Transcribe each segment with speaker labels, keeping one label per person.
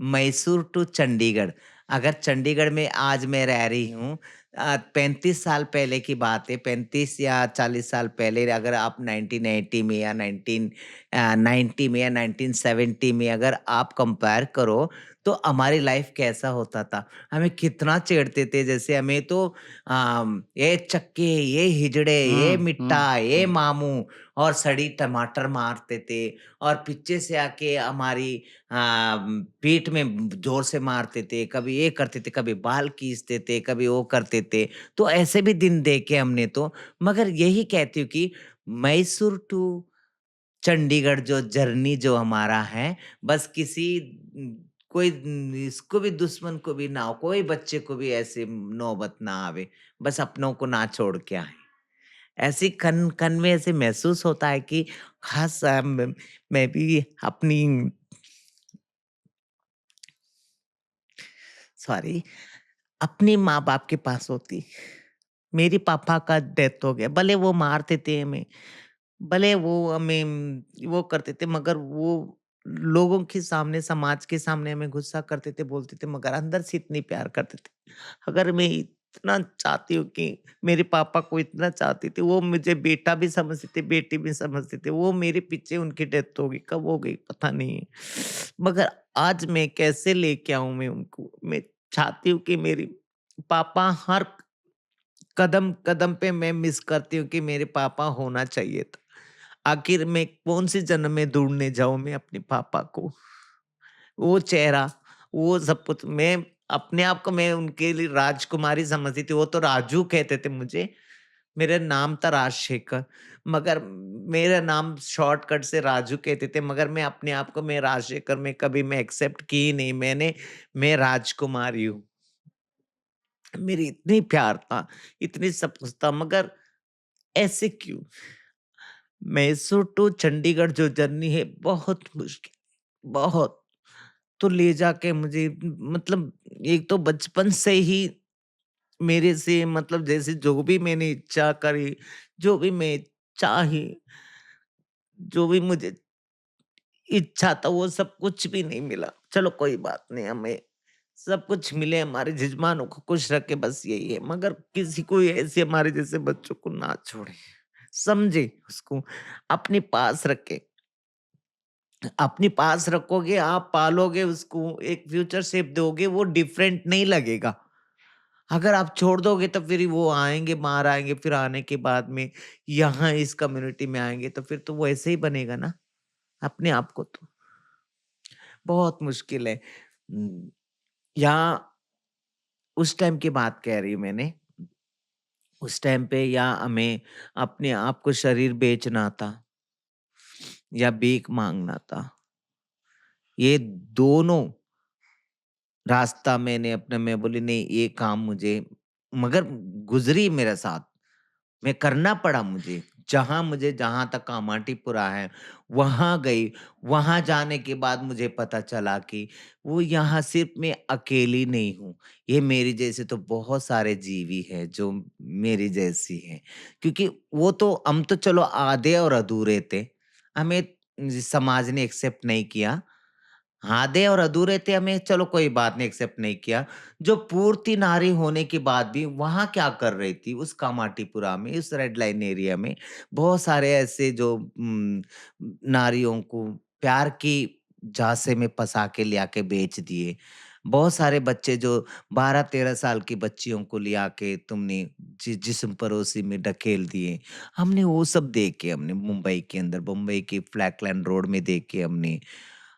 Speaker 1: Mysore to Chandigarh. अगर चंडीगढ़ में आज मैं रह रही हूँ 35 साल पहले की बात है, 35 या 40 साल पहले अगर आप 1980 में या 1990 में या 1970 में अगर आप कंपेयर करो, तो हमारी लाइफ कैसा होता था? हमें कितना छेड़ते थे, जैसे हमें तो ये चक्के, ये हिजड़े, ये
Speaker 2: हुँ, हुँ,
Speaker 1: मिट्टा, ये
Speaker 2: हुँ।
Speaker 1: मामू और सड़ी टमाटर मारते थे और पीछे से आके हमारी पीठ में ज़ोर से मारते थे, कभी ये करते थे, कभी बाल खींचते थे, कभी वो करते थे। तो ऐसे भी दिन देखे हमने तो। मगर यही कहती हूँ कि मैसूर टू चंडीगढ़ जो जर्नी जो हमारा है, बस किसी कोई इसको भी दुश्मन को भी ना हो, कोई बच्चे को भी ऐसी नौबत ना आवे, बस अपनों को ना छोड़ के आएँ। ऐसी कन कन में ऐसे महसूस होता है कि काश मैं भी अपनी सॉरी अपने माँ-बाप के पास होती। मेरे पापा का डेथ हो गया, भले वो मारते थे हमें, भले वो हमें वो करते थे, मगर वो लोगों के सामने, समाज के सामने हमें गुस्सा करते थे, बोलते थे, मगर अंदर से इतनी प्यार करते थे। अगर मैं इतना चाहती हूँ कि मेरे पापा को इतना चाहती थी, वो मुझे बेटा भी समझते थे, बेटी भी समझते थे। वो मेरे पीछे उनकी डेथ हो गई, कब हो गई पता नहीं है। मगर आज मैं कैसे लेके आऊँ मैं उनको? मैं चाहती हूँ कि मेरी पापा हर कदम-कदम पे मैं मिस करती हूँ कि मेरे पापा होना चाहिए था। आखिर मैं कौन-सी जन्म में ढूँढने जाऊँ मैं अपने पापा को? वो चेहरा, वो सब कुछ मैं अपने आप को मैं उनके लिए राजकुमारी समझती थी, वो तो राजू कहते थे मुझे। मेरा नाम था राजशेखर, मगर मेरा नाम शॉर्टकट से राजू कहते थे, मगर मैं अपने आप को मैं राजशेखर में कभी मैं एक्सेप्ट की ही नहीं। मैं राजकुमारी हूँ। मेरी इतनी प्यार था, इतनी सब कुछ था, मगर ऐसे क्यों? मैसूर टू चंडीगढ़ जो जर्नी है बहुत मुश्किल, बहुत। तो ले जाके मुझे मतलब एक तो बचपन से ही मेरे से मतलब जैसे जो भी मैंने इच्छा करी, जो भी मैं चाही, जो भी मुझे इच्छा था वो सब कुछ भी नहीं मिला। चलो कोई बात नहीं, हमें सब कुछ मिले, हमारे जजमानों को खुश रखे, बस यही है। मगर किसी को ऐसे हमारे जैसे बच्चों को ना छोड़े, समझे उसको, अपने पास रखे। अपने पास रखोगे, आप पालोगे उसको, एक फ्यूचर शेप दोगे, वो डिफरेंट नहीं लगेगा। अगर आप छोड़ दोगे तो फिर वो आएँगे, बाहर आएँगे, फिर आने के बाद में यहाँ इस कम्युनिटी में आएँगे, तो फिर तो वो ऐसे ही बनेगा ना, अपने आप को तो। बहुत मुश्किल है। यहाँ उस टाइम की बात कह रही हूँ मैंने, उस टाइम पे या हमें अपने आप को शरीर बेचना था या भीख माँगना था। ये दोनों रास्ता मैंने अपना मैं बोली नहीं ये काम मुझे मगर गुज़री मेरे साथ। मैं करना पड़ा मुझे। जहाँ तक कामाटीपुरा है, वहाँ गई। वहाँ जाने के बाद मुझे पता चला कि वो यहाँ सिर्फ़ मैं अकेली नहीं हूँ। ये मेरी जैसे तो बहुत सारे जीवी हैं जो मेरी जैसी हैं। क्योंकि वो तो हम तो चलो आधे और अधूरे थे। हमें समाज ने एक्सेप्ट नहीं किया। आधे और अधूरे थे, हमें चलो कोई बात नहीं एक्सेप्ट नहीं किया। जो पूर्ति नारी होने के बाद भी वहाँ क्या कर रही थी उस कामाटीपुरा में, उस रेड लाइन एरिया में बहुत सारे ऐसे जो नारियों को प्यार की झांसे में फँसा के ले आके बेच दिए। बहुत सारे बच्चे जो 12-13 साल की बच्चियों को ले आके तुमने जिस्म परोसी में ढकेल दिए। हमने वो सब देखे हमने मुंबई के अंदर, मुंबई की फ्लैगलैंड रोड में देखे हमने।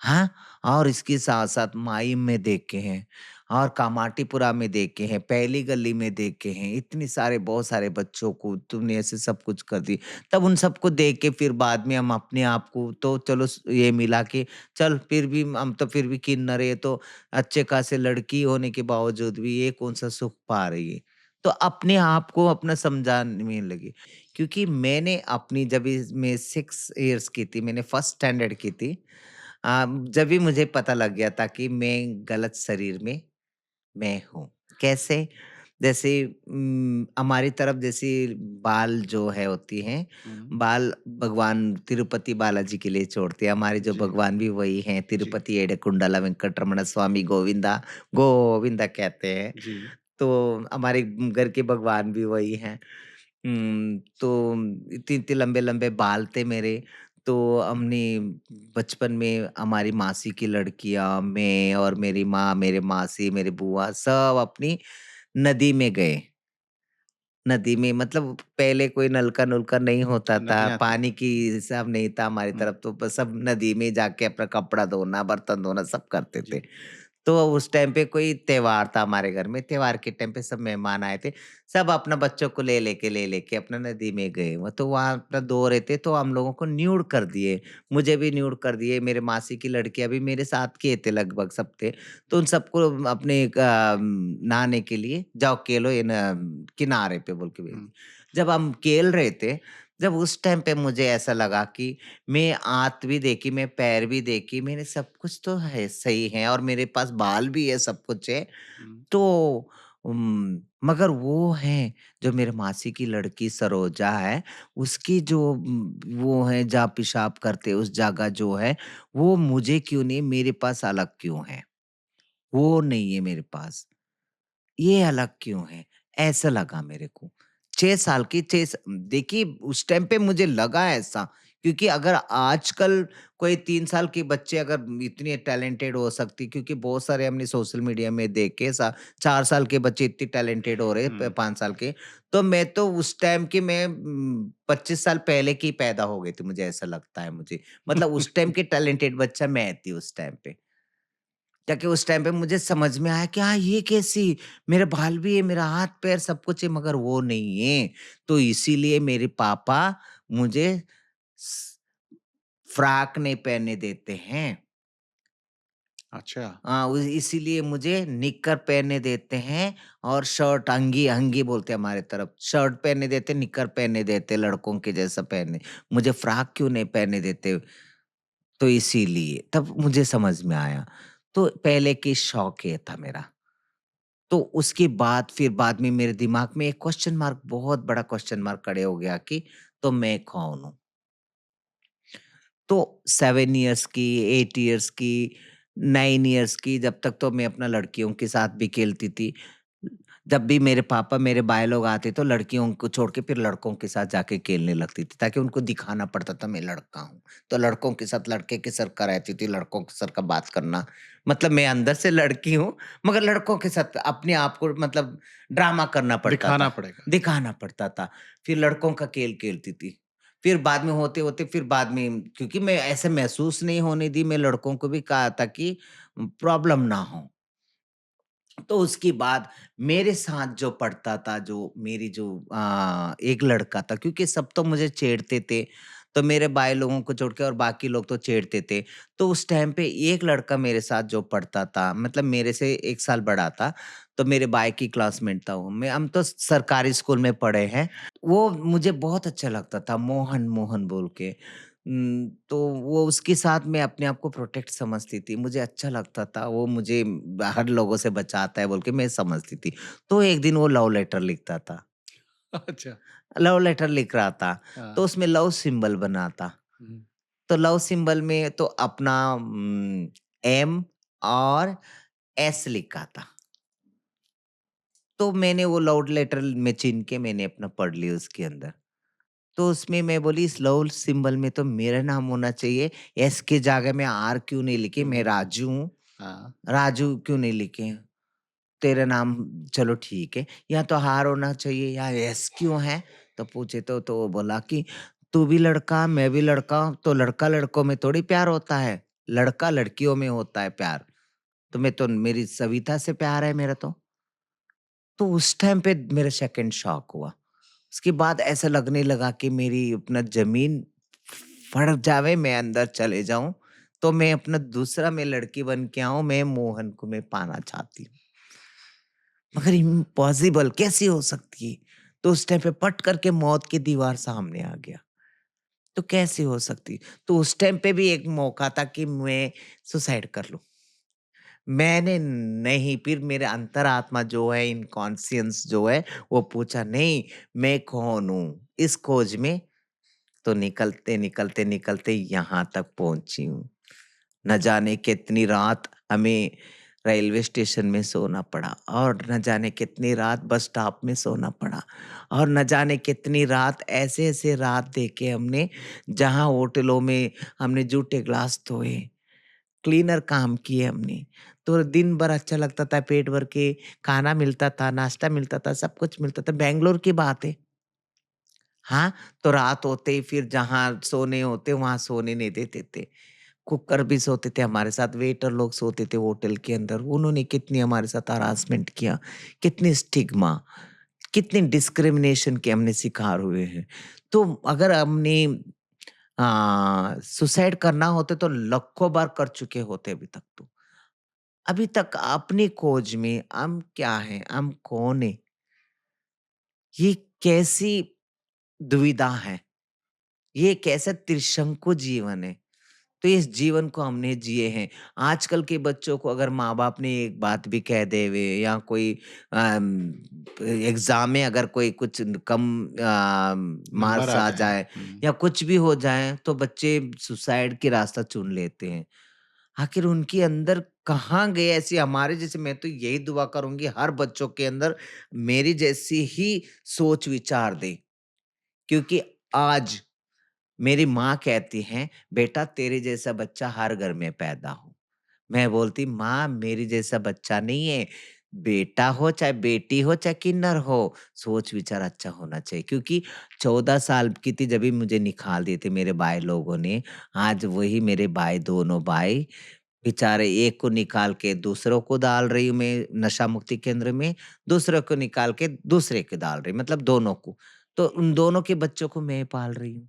Speaker 1: हाँ, और इसके साथ-साथ माइम में देखे हैं और कामाटीपुरा में देखे हैं, पहली गली में देखे हैं, इतने सारे बहुत सारे बच्चों को तुमने ऐसे सब कुछ कर दी। तब उन सबको देख के फिर बाद में हम अपने आप को तो चलो ये मिला कि चल फिर भी हम तो फिर भी किन्नर है, ये तो अच्छे खासे लड़की होने के बावजूद भी ये कौन-सा सुख पा रही है। तो अपने आप को अपना समझाने लगी, क्योंकि मैंने अपनी जब मैं 6 इयर्स की थी, मैंने फर्स्ट स्टैंडर्ड की थी। जभी मुझे पता लग गया था कि मैं गलत शरीर में मैं हूँ। कैसे? जैसे हमारी तरफ जैसे बाल जो है होती हैं,
Speaker 2: हुँ,
Speaker 1: बाल भगवान तिरुपति बालाजी के लिए छोड़ते हैं। हमारे जो
Speaker 2: जी,
Speaker 1: भगवान भी वही हैं,
Speaker 2: जी,
Speaker 1: तिरुपति एड़ेकुंडला वेंकटरमण स्वामी गोविंदा, गोविंदा कहते हैं।
Speaker 2: जी।
Speaker 1: तो हमारे घर के भगवान भी वही हैं। तो इतने-इतने लंबे-लंबे बाल थे मेरे, तो हमने बचपन में हमारी मासी की लड़कियाँ, मैं और मेरी माँ, मेरे मासी, मेरी बुआ सब अपनी नदी में गए। नदी में मतलब पहले कोई नलका-नुलका नहीं होता था,
Speaker 2: नदियाँ थी।
Speaker 1: पानी की हिसाब नहीं था हमारी
Speaker 2: हुँ,
Speaker 1: तरफ तो बस सब नदी में जाके अपना कपड़ा धोना, बर्तन धोना सब करते थे।
Speaker 2: जी,
Speaker 1: तो उस टाइम पे कोई त्योहार था हमारे घर में, त्योहार के टाइम पे सब मेहमान आए थे, सब अपना बच्चों को ले लेके अपना नदी में गए। वो तो वहाँ अपना धो रहे थे तो हम लोगों को न्यूड कर दिए, मुझे भी न्यूड कर दिए, मेरे मासी की लड़कियाँ भी मेरे साथ के थे लगभग सब थे। तो उन सबको अपने नहाने के लिए जाओ केलो ये न किनारे पे बोल के भेज
Speaker 2: हुँ,
Speaker 1: दिया। जब हम खेल रहे थे, जब उस टाइम पे मुझे ऐसा लगा कि मैं आँत भी देखी, मैं पैर भी देखी, मैंने सब कुछ तो है सही है और मेरे पास बाल भी है, सब कुछ है।
Speaker 2: हुँ,
Speaker 1: तो मगर वो है जो मेरे मासी की लड़की सरोजा है, उसकी जो वो है जहाँ पेशाब करते उस जगह जो है, वो मुझे क्यों नहीं मेरे पास अलग क्यों है? वो नहीं है मेरे पास। ये अलग क्यों है? ऐसा लगा मेरे को। 6 साल की 6 स देखिए उस टाइम पे मुझे लगा ऐसा क्योंकि अगर आजकल कोई 3 साल के बच्चे अगर इतने टैलेंटेड हो सकती क्योंकि बहुत सारे हमने सोशल मीडिया में देखे 4 साल के बच्चे इतने टैलेंटेड हो रहे हैं प
Speaker 2: हुँ।
Speaker 1: 5 साल के। तो मैं तो उस टाइम की मैं 25 साल पहले की पैदा हो गई थी मुझे ऐसा लगता है मुझे। मतलब उस टाइम के टैलेंटेड बच्चा मैं थी उस टाइम पे। ताकि उस टाइम पे मुझे समझ में आया कि हाँ, ये कैसी? मेरे बाल भी है, मेरा हाथ-पैर सब कुछ है मगर वो नहीं है। तो इसीलिए मेरे पापा मुझे स फ्रॉक नहीं पहनने देते हैं।
Speaker 2: अच्छा,
Speaker 1: इसीलिए मुझे निक्कर पहनने देते हैं और शर्ट अंगी अंगी बोलते हैं हमारे तरफ। शर्ट पहनने देते, निक्कर पहनने देते लड़कों के जैसा पहनने। मुझे फ्रॉक क्यों नहीं पहनने देते? तो इसीलिए, तब मुझे समझ में आया। तो पहले की शौक ये था मेरा। तो उसके बाद फिर बाद में मेरे दिमाग में एक क्वेश्चन मार्क बहुत बड़ा क्वेश्चन मार्क खड़े हो गया कि तो मैं कौन हूँ? तो 7 इयर्स की, 8 इयर्स की, 9 इयर्स की जब तक तो मैं अपना लड़कियों के साथ भी खेलती थी। जब भी मेरे पापा मेरे भाई लोग आते तो लड़कियों को छोड़ के फिर लड़कों के साथ जाके खेलने लगती थी ताकि उनको दिखाना पड़ता था मैं लड़का हूँ। तो लड़कों के साथ लड़के की सरका रहती थी, लड़कों के सर का बात करना। मतलब मैं अंदर से लड़की हूँ मगर लड़कों के साथ अपने आप को मतलब ड्रामा करना पड़ता
Speaker 2: दिखाना
Speaker 1: था,
Speaker 2: पड़ेगा।
Speaker 1: दिखाना पड़ता था। फिर लड़कों का खेल खेलती थी। फिर बाद में होते-होते फिर बाद में क्योंकि मैं ऐसे महसूस नहीं होने दी, मैं लड़कों को भी कहा था कि प्रॉब्लम ना हो। तो उसके बाद मेरे साथ जो पढ़ता था, जो मेरी जो एक लड़का था क्योंकि सब तो मुझे छेड़ते थे, तो मेरे भाई लोगों को छोड़ के और बाकी लोग तो छेड़ते थे। तो उस टाइम पे एक लड़का मेरे साथ जो पढ़ता था, मतलब मेरे से 1 साल बड़ा था, तो मेरे भाई की क्लासमेट था वो। मैं हम तो सरकारी स्कूल में पढ़े हैं। वो मुझे बहुत अच्छा लगता था, मोहन, मोहन बोल के। तो वो उसके साथ मैं अपने आप को प्रोटेक्ट समझती थी, मुझे अच्छा लगता था, वो मुझे हर लोगों से बचाता है बोल के मैं समझती थी। तो एक दिन वो लव लेटर लिखता था,
Speaker 2: अच्छा,
Speaker 1: लव लेटर लिख रहा था,
Speaker 2: हाँ,
Speaker 1: तो उसमें लव सिंबल बना था।
Speaker 2: हुँ,
Speaker 1: तो लव सिंबल में तो अपना एम और एस लिखा था। तो मैंने वो लव लेटर में चिन्ह के मैंने अपना पढ़ लिया उसके अंदर। तो उसमें मैं बोली इस लव सिंबल में तो मेरा नाम होना चाहिए, एस के जगह में आर क्यों नहीं लिखे? मैं
Speaker 2: हुँ,
Speaker 1: राजू हूँ,
Speaker 2: हाँ,
Speaker 1: राजू क्यों नहीं लिखे? तेरा नाम चलो ठीक है, या तो आर होना चाहिए या एस क्यों है? तो पूछे तो वो बोला कि तू भी लड़का, मैं भी लड़का हूँ, तो लड़का लड़कों में थोड़ी प्यार होता है, लड़का लड़कियों में होता है प्यार। तो मैं तो मेरी सविता से प्यार है मेरा तो। तो उस टाइम पे मेरा सेकंड शॉक हुआ। उसके बाद ऐसा लगने लगा कि मेरी अपना ज़मीन फट जावे, मैं अंदर चले जाऊँ, तो मैं अपना दूसरा मैं लड़की बन के आऊँ, मैं मोहन को मैं पाना चाहती हूँ। मगर इम्पॉसिबल कैसे हो सकती है? तो उस टाइम पे पट करके मौत की दीवार सामने आ गया। तो कैसे हो सकती? तो उस टाइम पे भी एक मौका था कि मैं सुसाइड कर लूँ। मैंने नहीं, फिर मेरे अंतरात्मा जो है, इनकॉन्शियंस जो है, वो पूछा नहीं मैं कौन हूँ? इस खोज में तो निकलते, निकलते, निकलते यहाँ तक पहुँची हूँ। न जाने कितनी रात हमें रेलवे स्टेशन में सोना पड़ा और न जाने कितनी रात बस स्टॉप में सोना पड़ा और न जाने कितनी रात ऐसे-ऐसे रात देखे हमने, जहाँ होटलों में हमने जूठे ग्लास धोए, क्लीनर काम किए हमने। तो दिन भर अच्छा लगता था, पेट भर के खाना मिलता था, नाश्ता मिलता था, सब कुछ मिलता था। बैंगलोर की बात है। हाँ, तो रात होते ही फिर जहाँ सोने होते वहाँ सोने नहीं देते थे। कुकर भी सोते थे हमारे साथ, वेटर लोग सोते थे होटल के अंदर। उन्होंने कितनी हमारे साथ हरासमेंट किया, कितनी स्टिग्मा, कितनी डिस्क्रिमिनेशन के हमने शिकार हुए हैं। तो अगर हमने सुसाइड करना होते तो लाखों बार कर चुके होते अभी तक तो। अभी तक अपनी खोज में हम क्या हैं, हम कौन हैं, ये कैसी दुविधा है, ये कैसा त्रिशंकु जीवन है। तो इस जीवन को हमने जिए हैं। आजकल के बच्चों को अगर माँ-बाप ने एक बात भी कह देवे या कोई एग्ज़ाम में अगर कोई कुछ कम
Speaker 2: नंबर
Speaker 1: मार्क्स
Speaker 2: आ
Speaker 1: आ
Speaker 2: जाए।
Speaker 1: जाए या कुछ भी हो जाए तो बच्चे सुसाइड की रास्ता चुन लेते हैं। आखिर उनके अंदर कहाँ गए ऐसी हमारे जैसे, मैं तो यही दुआ करूँगी हर बच्चों के अंदर मेरी जैसी ही सोच विचार दें। क्योंकि आज मेरी माँ कहती हैं, "बेटा तेरे जैसा बच्चा हर घर में पैदा हो।" मैं बोलती, "माँ मेरी जैसा बच्चा नहीं है, बेटा हो चाहे बेटी हो चाहे किन्नर हो, सोच विचार अच्छा होना चाहिए।" क्योंकि 14 साल की थी जभी मुझे निकाल दिए थे मेरे भाई लोगों ने। आज वही मेरे भाई, दोनों भाई बेचारे, एक को निकाल के दूसरों को डाल रही हूँ मैं नशा मुक्ति केंद्र में, दूसरे को निकाल के दूसरे को डाल रही, मतलब दोनों को। तो उन दोनों के बच्चों को मैं पाल रही हूँ।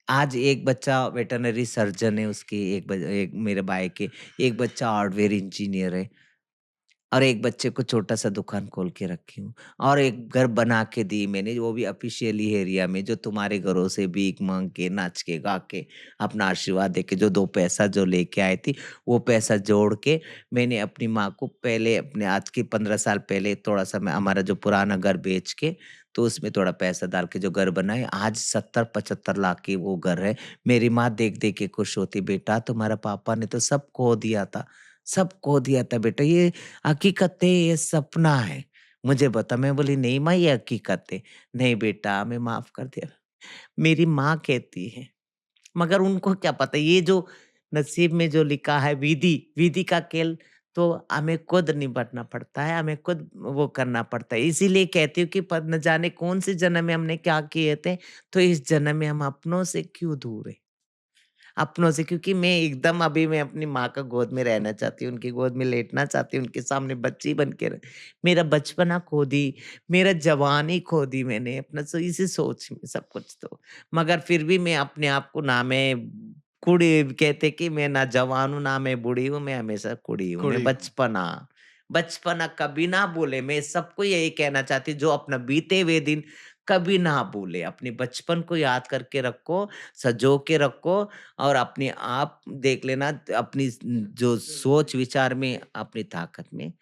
Speaker 1: आज एक बच्चा वेटरनरी सर्जन है उसकी, एक मेरे भाई के, एक बच्चा हार्डवेयर इंजीनियर है और एक बच्चे को छोटा-सा दुकान खोल के रखी हूँ और एक घर बना के दी मैंने, वो भी ऑफिशियली एरिया में, जो तुम्हारे घरों से भीख माँग के, नाच के, गा के, अपना आशीर्वाद दे के जो 2 पैसा जो लेके आई थी, वो पैसा जोड़ के मैंने अपनी माँ को पहले अपने आज के 15 साल पहले थोड़ा-सा मैं हमारा जो पुराना घर बेच के, तो उसमें थोड़ा पैसा डाल के जो घर बनाए, आज 70-75 लाख की वो घर है। मेरी माँ देख-देख के खुश होती, "बेटा तुम्हारा पापा ने तो सब खो दिया था, सब खो दिया था बेटा, ये हकीकत है, ये सपना है, मुझे बता।" मैं बोली, "नहीं माँ ये हकीकत है।" "नहीं बेटा हमें माफ़ कर दे।" मेरी माँ कहती है, मगर उनको क्या पता ये जो नसीब में जो लिखा है विधि, विधि का खेल तो हमें खुद निपटना पड़ता है, हमें खुद वो करना पड़ता है। इसीलिए कहती हूँ कि प न जाने कौन से जन्म में हमने क्या किए थे, तो इस जन्म में हम अपनों से क्यों दूर हैं? अपनों से, क्योंकि मैं एकदम अभी मैं अपनी माँ का गोद में रहना चाहती हूँ, उनकी गोद में लेटना चाहती हूँ, उनके सामने बच्ची बन के मेरा बचपना खो दी, मेरा जवानी खो दी मैंने अपना, इसी सोच में सब कुछ तो। मगर फिर भी मैं अपने आप को, ना मैं कुड़ी कहते कि मैं ना जवान हूँ, ना मैं बूढ़ी हूँ, मैं हमेशा कुड़ी हूँ, मैं
Speaker 2: कुड़ी हूँ।
Speaker 1: बचपना। बचपना कभी ना भूले, मैं सबको यही कहना चाहती हूँ, जो अपना बीते हुए दिन कभी ना भूले, अपने बचपन को याद करके रखो, सँजो के रखो और अपने आप देख लेना अपनी जो सोच विचार में, अपनी ताकत में।